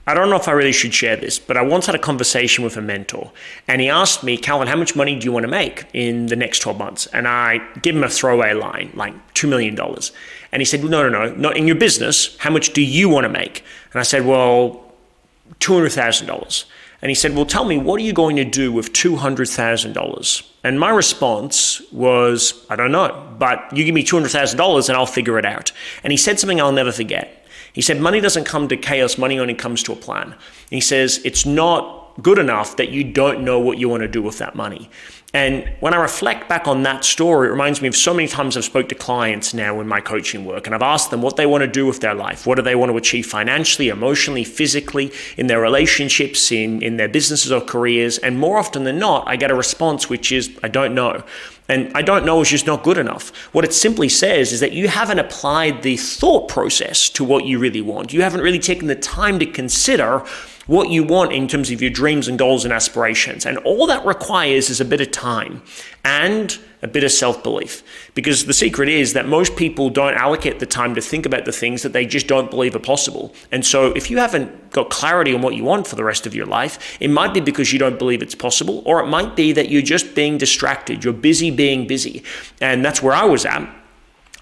I don't know if I really should share this, but I once had a conversation with a mentor and he asked me, Calvin, how much money do you want to make in the next 12 months? And I gave him a throwaway line, like $2 million. And he said, no, not in your business. How much do you want to make? And I said, well, $200,000. And he said, well, tell me, what are you going to do with $200,000? And my response was, I don't know, but you give me $200,000 and I'll figure it out. And he said something I'll never forget. He said, money doesn't come to chaos, money only comes to a plan. And he says, it's not good enough that you don't know what you want to do with that money. And when I reflect back on that story, it reminds me of so many times I've spoke to clients now in my coaching work, and I've asked them what they want to do with their life. What do they want to achieve financially, emotionally, physically, in their relationships, in their businesses or careers? And more often than not, I get a response which is, I don't know. And I don't know is just not good enough. What it simply says is that you haven't applied the thought process to what you really want. You haven't really taken the time to consider what you want in terms of your dreams and goals and aspirations. And all that requires is a bit of time and a bit of self-belief. Because the secret is that most people don't allocate the time to think about the things that they just don't believe are possible. And so if you haven't got clarity on what you want for the rest of your life, it might be because you don't believe it's possible, or it might be that you're just being distracted. You're busy being busy. And that's where I was at.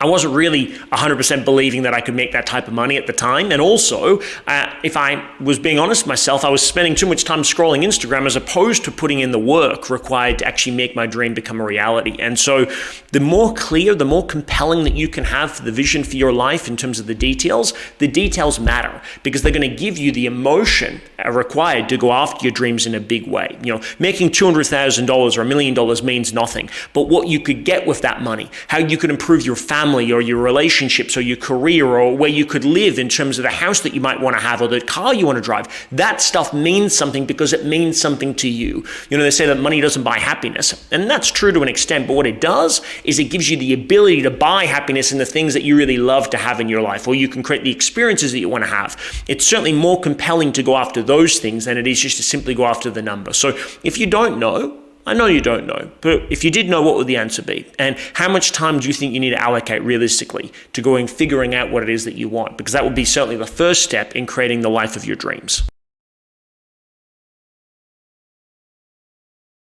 I wasn't really 100% believing that I could make that type of money at the time. And also, if I was being honest with myself, I was spending too much time scrolling Instagram as opposed to putting in the work required to actually make my dream become a reality. And so the more clear, the more compelling that you can have for the vision for your life in terms of the details matter because they're going to give you the emotion required to go after your dreams in a big way. You know, making $200,000 or $1 million means nothing, but what you could get with that money, how you could improve your family or your relationships or your career or where you could live in terms of the house that you might want to have or the car you want to drive, that stuff means something because it means something to you. You know, they say that money doesn't buy happiness, and that's true to an extent, but what it does is it gives you the ability to buy happiness in the things that you really love to have in your life, or you can create the experiences that you want to have. It's certainly more compelling to go after those things than it is just to simply go after the number. So if you don't know, I know you don't know, but if you did know, what would the answer be? And how much time do you think you need to allocate realistically to going figuring out what it is that you want? Because that would be certainly the first step in creating the life of your dreams.